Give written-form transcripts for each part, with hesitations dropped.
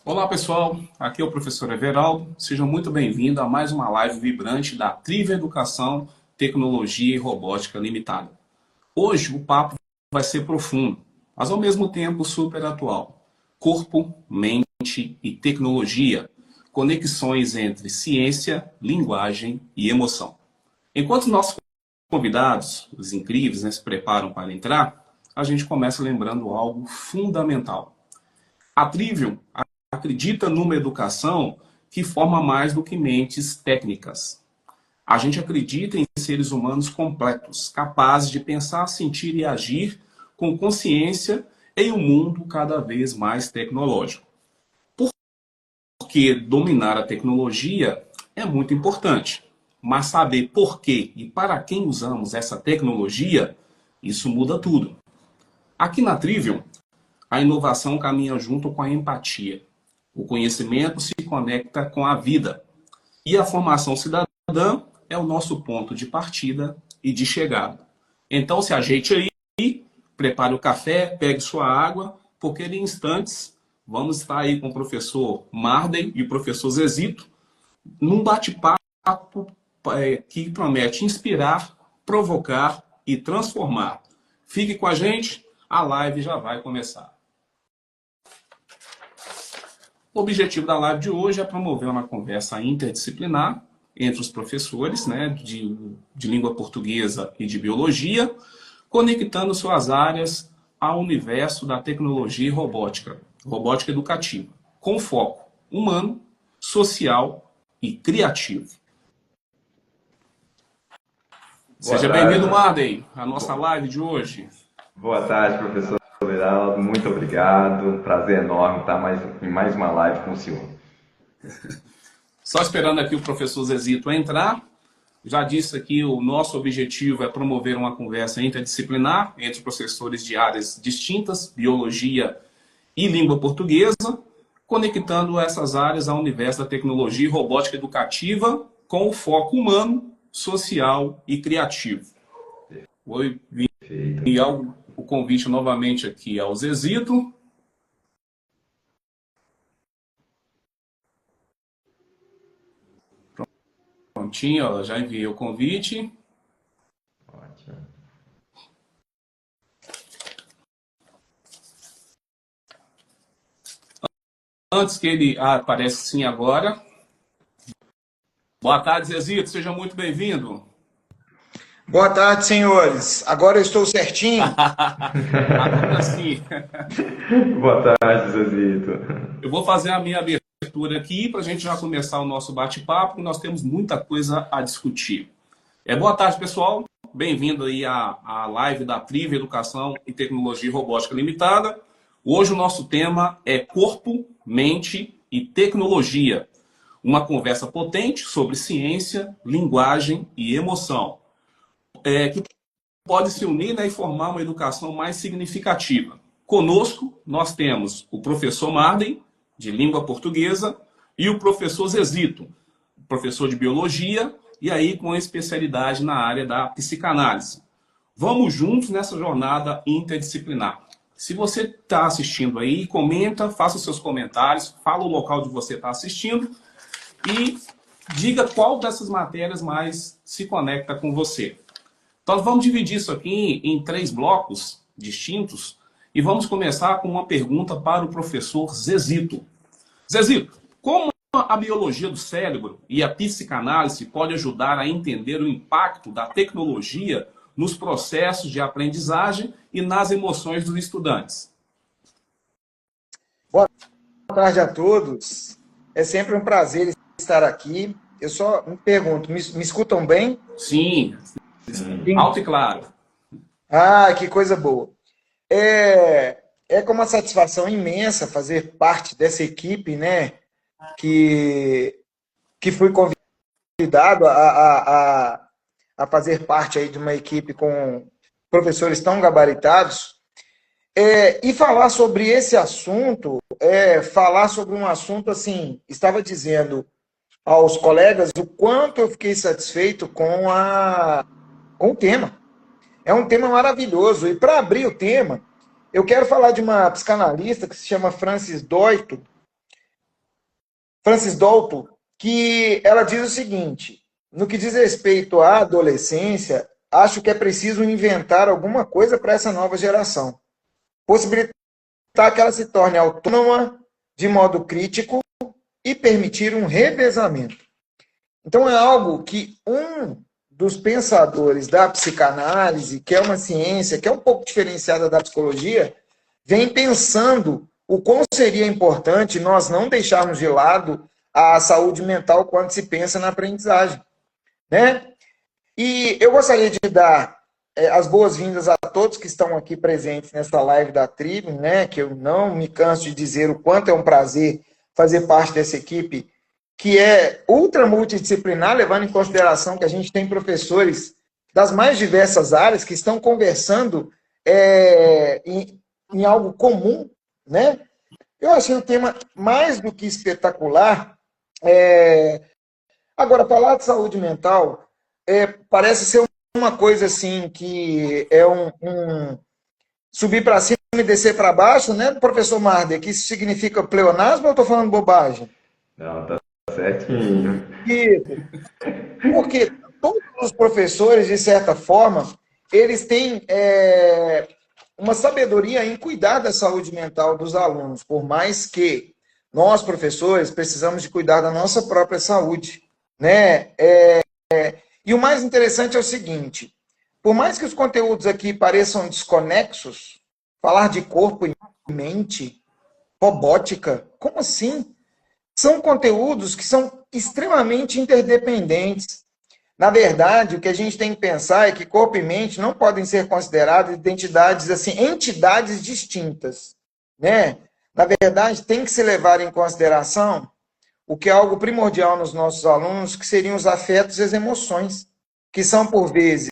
Olá pessoal, aqui é o professor Everaldo. Sejam muito bem-vindos a mais uma live vibrante da Trivia Educação, Tecnologia e Robótica Limitada. Hoje o papo vai ser profundo, mas ao mesmo tempo super atual. Corpo, mente e tecnologia, conexões entre ciência, linguagem e emoção. Enquanto nossos convidados, os incríveis, se preparam para entrar, a gente começa lembrando algo fundamental. A Trivium acredita numa educação que forma mais do que mentes técnicas. A gente acredita em seres humanos completos, capazes de pensar, sentir e agir com consciência em um mundo cada vez mais tecnológico. Porque dominar a tecnologia é muito importante, mas saber por que e para quem usamos essa tecnologia, isso muda tudo. Aqui na Trivium, a inovação caminha junto com a empatia. O conhecimento se conecta com a vida. E a formação cidadã é o nosso ponto de partida e de chegada. Então se ajeite aí, prepare o café, pegue sua água, porque em instantes vamos estar aí com o professor Marden e o professor Zezito num bate-papo que promete inspirar, provocar e transformar. Fique com a gente, a live já vai começar. O objetivo da live de hoje é promover uma conversa interdisciplinar entre os professores de língua portuguesa e de biologia, conectando suas áreas ao universo da tecnologia e robótica, robótica educativa, com foco humano, social e criativo. Seja bem-vindo, Marden, à nossa live de hoje. Boa tarde, professor Everaldo. Muito obrigado. Prazer enorme estar em mais uma live com o senhor. Só esperando aqui o professor Zezito entrar. Já disse aqui, o nosso objetivo é promover uma conversa interdisciplinar entre professores de áreas distintas, biologia e língua portuguesa, conectando essas áreas ao universo da tecnologia e robótica educativa com o foco humano, social e criativo. Vou enviar o convite novamente aqui ao Zezito. Prontinho, ó, já enviei o convite. Ótimo. Antes que ele apareça sim agora. Boa tarde, Zezito, seja muito bem-vindo. Boa tarde, senhores. Agora eu estou certinho? Agora sim. Boa tarde, Zezito. Eu vou fazer a minha abertura aqui para a gente já começar o nosso bate-papo, porque nós temos muita coisa a discutir. Boa tarde, pessoal. Bem-vindo aí à live da Trivia Educação e Tecnologia Robótica Limitada. Hoje o nosso tema é corpo, mente e tecnologia. Uma conversa potente sobre ciência, linguagem e emoção. Que pode se unir e formar uma educação mais significativa. Conosco, nós temos o professor Marden, de língua portuguesa, e o professor Zezito, professor de biologia, e aí com especialidade na área da psicanálise. Vamos juntos nessa jornada interdisciplinar. Se você está assistindo aí, comenta, faça seus comentários, fala o local de você está assistindo e diga qual dessas matérias mais se conecta com você. Então, vamos dividir isso aqui em 3 blocos distintos e vamos começar com uma pergunta para o professor Zezito. Zezito, como a biologia do cérebro e a psicanálise pode ajudar a entender o impacto da tecnologia nos processos de aprendizagem e nas emoções dos estudantes? Boa tarde a todos. É sempre um prazer estar aqui. Eu só me pergunto, me escutam bem? Sim, alto e claro. Ah, que coisa boa. É com uma satisfação imensa fazer parte dessa equipe, né? Que fui convidado a fazer parte aí de uma equipe com professores tão gabaritados. E falar sobre esse assunto, falar sobre um assunto assim, estava dizendo aos colegas o quanto eu fiquei satisfeito com o tema. É um tema maravilhoso. E para abrir o tema, eu quero falar de uma psicanalista que se chama Frances Doito, Francis Dalton, que ela diz o seguinte: no que diz respeito à adolescência, acho que é preciso inventar alguma coisa para essa nova geração. Possibilitar que ela se torne autônoma de modo crítico e permitir um revezamento. Então é algo que um dos pensadores da psicanálise, que é uma ciência que é um pouco diferenciada da psicologia, vem pensando o quão seria importante nós não deixarmos de lado a saúde mental quando se pensa na aprendizagem, né? E eu gostaria de dar as boas-vindas a todos que estão aqui presentes nessa live da Tribo, né? Que eu não me canso de dizer o quanto é um prazer fazer parte dessa equipe que é ultra multidisciplinar, levando em consideração que a gente tem professores das mais diversas áreas que estão conversando em algo comum, né? Eu achei o tema mais do que espetacular. Agora, falar de saúde mental parece ser uma coisa assim que é subir para cima e descer para baixo, né, professor Marder? Que isso significa pleonasmo ou eu estou falando bobagem? Não, tá certinho. Isso. Porque todos os professores, de certa forma, eles têm uma sabedoria em cuidar da saúde mental dos alunos, por mais que nós, professores, precisamos de cuidar da nossa própria saúde, né? E o mais interessante é o seguinte: por mais que os conteúdos aqui pareçam desconexos, falar de corpo e mente, robótica, como assim? São conteúdos que são extremamente interdependentes. Na verdade, o que a gente tem que pensar é que corpo e mente não podem ser consideradas identidades, assim, entidades distintas, né? Na verdade, tem que se levar em consideração o que é algo primordial nos nossos alunos, que seriam os afetos e as emoções, que são, por vezes,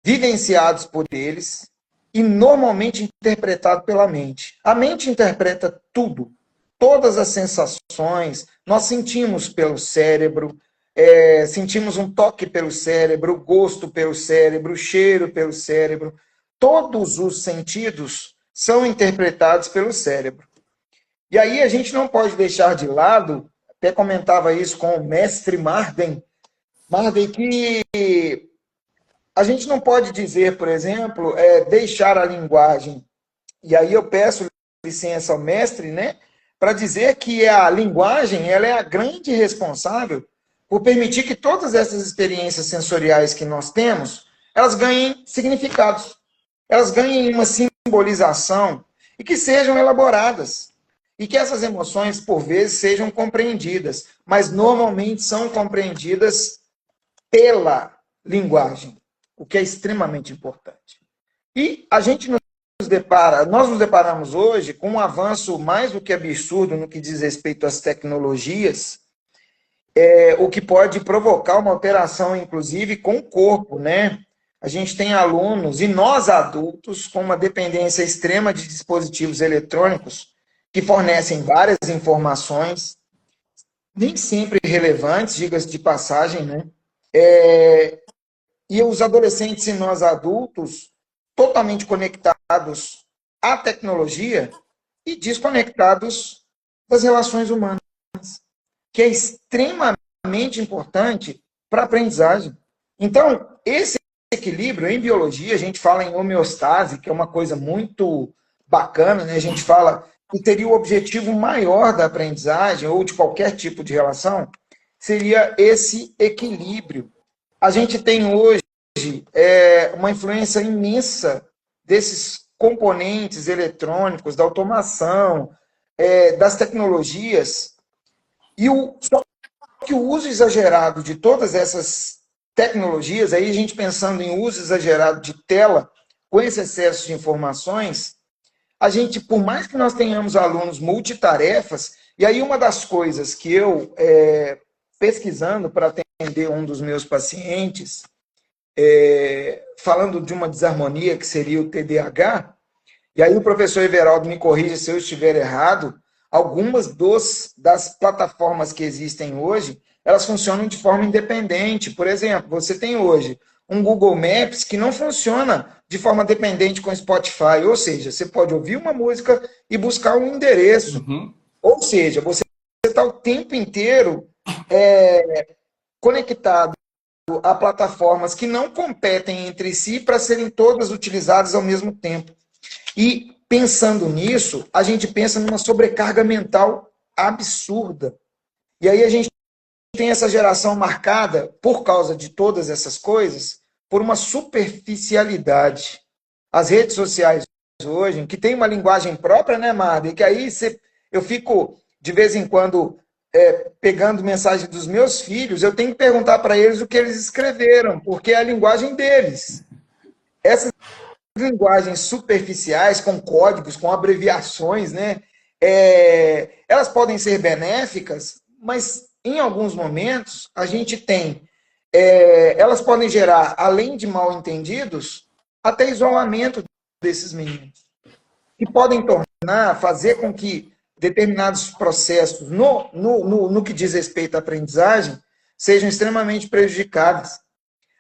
vivenciados por eles e normalmente interpretados pela mente. A mente interpreta tudo, todas as sensações, nós sentimos pelo cérebro, sentimos um toque pelo cérebro, gosto pelo cérebro, cheiro pelo cérebro. Todos os sentidos são interpretados pelo cérebro. E aí a gente não pode deixar de lado, até comentava isso com o mestre Marden, que a gente não pode dizer, por exemplo, deixar a linguagem. E aí eu peço licença ao mestre, né, para dizer que a linguagem ela é a grande responsável por permitir que todas essas experiências sensoriais que nós temos, elas ganhem significados, elas ganhem uma simbolização e que sejam elaboradas. E que essas emoções, por vezes, sejam compreendidas, mas normalmente são compreendidas pela linguagem, o que é extremamente importante. E a gente nós nos deparamos hoje com um avanço mais do que absurdo no que diz respeito às tecnologias, o que pode provocar uma alteração, inclusive, com o corpo, né? A gente tem alunos, e nós adultos, com uma dependência extrema de dispositivos eletrônicos, que fornecem várias informações, nem sempre relevantes, diga-se de passagem, né? E os adolescentes e nós adultos, totalmente conectados à tecnologia e desconectados das relações humanas, que é extremamente importante para a aprendizagem. Então, esse equilíbrio, em biologia, a gente fala em homeostase, que é uma coisa muito bacana, né? A gente fala que teria o objetivo maior da aprendizagem, ou de qualquer tipo de relação, seria esse equilíbrio. A gente tem hoje uma influência imensa desses componentes eletrônicos, da automação, das tecnologias, só que o uso exagerado de todas essas tecnologias, aí a gente pensando em uso exagerado de tela, com esse excesso de informações, a gente, por mais que nós tenhamos alunos multitarefas, e aí uma das coisas que eu, pesquisando para atender um dos meus pacientes, falando de uma desarmonia que seria o TDAH, e aí o professor Everaldo me corrija se eu estiver errado, algumas das plataformas que existem hoje, elas funcionam de forma independente. Por exemplo, você tem hoje um Google Maps que não funciona de forma dependente com o Spotify, ou seja, você pode ouvir uma música e buscar um endereço. Ou seja, você está está o tempo inteiro conectado a plataformas que não competem entre si para serem todas utilizadas ao mesmo tempo. E pensando nisso, a gente pensa numa sobrecarga mental absurda. E aí a gente tem essa geração marcada, por causa de todas essas coisas, por uma superficialidade. As redes sociais hoje, que tem uma linguagem própria, né, Marda? E que aí eu fico, de vez em quando, pegando mensagem dos meus filhos, eu tenho que perguntar para eles o que eles escreveram, porque é a linguagem deles. Essas linguagens superficiais, com códigos, com abreviações, né? Elas podem ser benéficas, mas em alguns momentos a gente tem, elas podem gerar, além de mal entendidos, até isolamento desses meninos, que podem fazer com que determinados processos, no que diz respeito à aprendizagem, sejam extremamente prejudicados.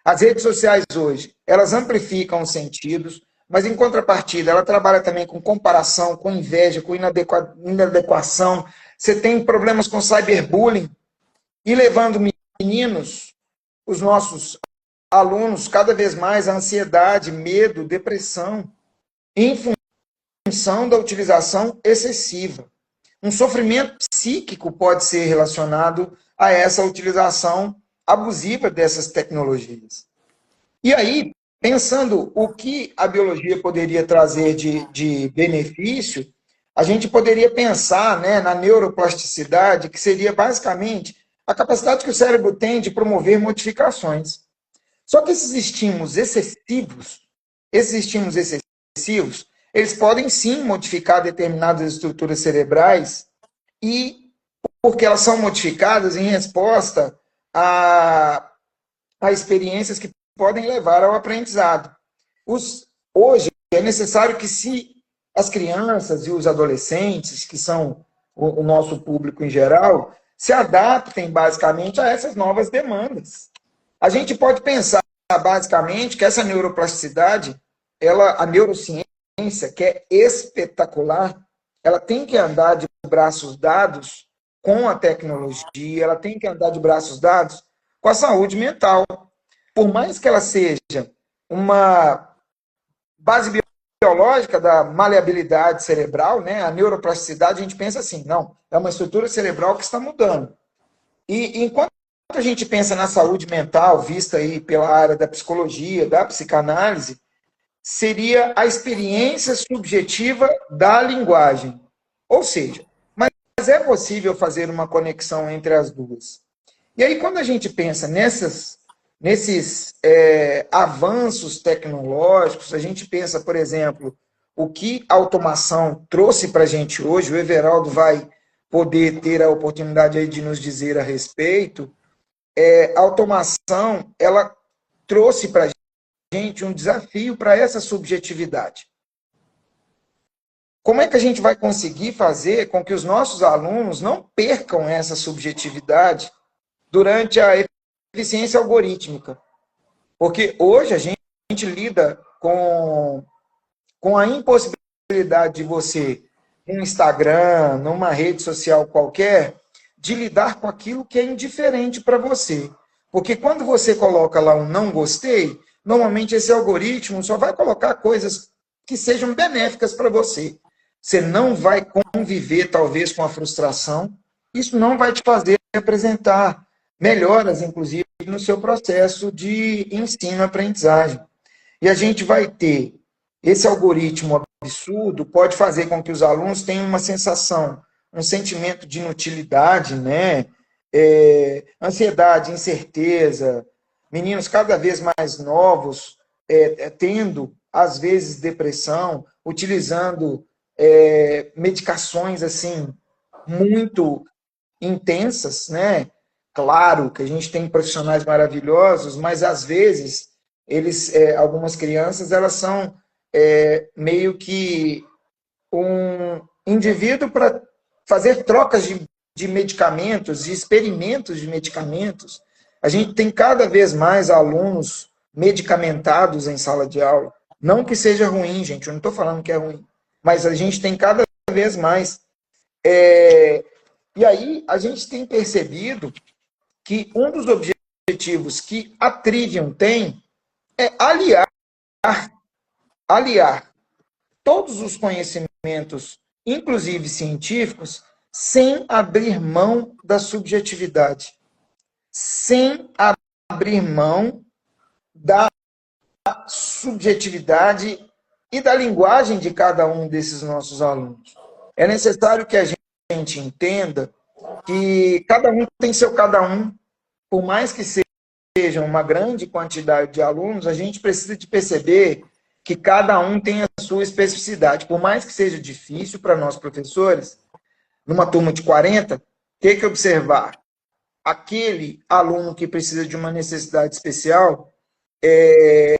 As redes sociais hoje, elas amplificam os sentidos, mas em contrapartida, ela trabalha também com comparação, com inveja, com inadequação. Você tem problemas com cyberbullying e levando meninos, os nossos alunos, cada vez mais a ansiedade, medo, depressão, em função da utilização excessiva. Um sofrimento psíquico pode ser relacionado a essa utilização abusiva dessas tecnologias. E aí, pensando o que a biologia poderia trazer de benefício, a gente poderia pensar, né, na neuroplasticidade, que seria basicamente a capacidade que o cérebro tem de promover modificações. Só que esses estímulos excessivos, eles podem sim modificar determinadas estruturas cerebrais e porque elas são modificadas em resposta a experiências que podem levar ao aprendizado. Hoje é necessário que se as crianças e os adolescentes, que são o nosso público em geral, se adaptem basicamente a essas novas demandas. A gente pode pensar basicamente que essa neuroplasticidade, a neurociência, que é espetacular, ela tem que andar de braços dados com a tecnologia, ela tem que andar de braços dados com a saúde mental. Por mais que ela seja uma base biológica da maleabilidade cerebral, né, a neuroplasticidade, a gente pensa assim, não, é uma estrutura cerebral que está mudando. E enquanto a gente pensa na saúde mental, vista aí pela área da psicologia, da psicanálise, seria a experiência subjetiva da linguagem. Ou seja, mas é possível fazer uma conexão entre as duas. E aí, quando a gente pensa nesses avanços tecnológicos, a gente pensa, por exemplo, o que a automação trouxe para a gente hoje, o Everaldo vai poder ter a oportunidade aí de nos dizer a respeito, a automação, ela trouxe para a gente um desafio para essa subjetividade. Como é que a gente vai conseguir fazer com que os nossos alunos não percam essa subjetividade durante a eficiência algorítmica? Porque hoje a gente lida com a impossibilidade de você, no Instagram, numa rede social qualquer, de lidar com aquilo que é indiferente para você. Porque quando você coloca lá um não gostei, normalmente esse algoritmo só vai colocar coisas que sejam benéficas para você. Você não vai conviver, talvez, com a frustração. Isso não vai te fazer apresentar melhoras, inclusive, no seu processo de ensino-aprendizagem. E a gente vai ter esse algoritmo absurdo, pode fazer com que os alunos tenham uma sensação, um sentimento de inutilidade, né? Ansiedade, incerteza, meninos cada vez mais novos tendo, às vezes, depressão, utilizando medicações assim muito intensas, né? Claro que a gente tem profissionais maravilhosos, mas às vezes algumas crianças elas são meio que um indivíduo para fazer trocas de medicamentos, de experimentos de medicamentos. A gente tem cada vez mais alunos medicamentados em sala de aula. Não que seja ruim, gente, eu não estou falando que é ruim, mas a gente tem cada vez mais. E aí a gente tem percebido que um dos objetivos que a Trivium tem é aliar todos os conhecimentos, inclusive científicos, sem abrir mão da subjetividade, sem abrir mão da subjetividade e da linguagem de cada um desses nossos alunos. É necessário que a gente entenda que cada um tem seu cada um, por mais que seja uma grande quantidade de alunos, a gente precisa de perceber que cada um tem a sua especificidade. Por mais que seja difícil para nós professores, numa turma de 40, ter que observar aquele aluno que precisa de uma necessidade especial, é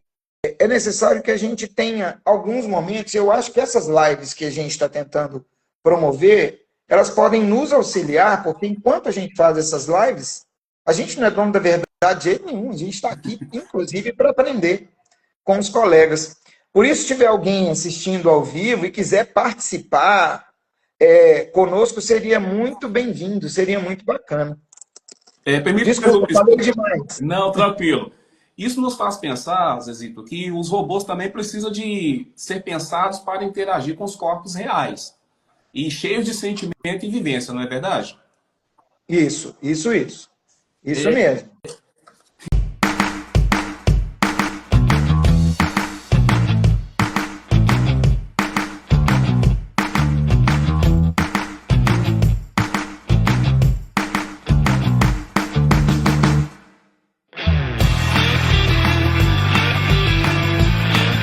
necessário que a gente tenha alguns momentos, eu acho que essas lives que a gente está tentando promover, elas podem nos auxiliar, porque enquanto a gente faz essas lives, a gente não é dono da verdade de jeito nenhum, a gente está aqui, inclusive, para aprender com os colegas. Por isso, se tiver alguém assistindo ao vivo e quiser participar conosco, seria muito bem-vindo, seria muito bacana. Desculpa, falei demais. Não, tranquilo. Isso nos faz pensar, Zezito, que os robôs também precisam de ser pensados para interagir com os corpos reais e cheios de sentimento e vivência, não é verdade? Isso mesmo.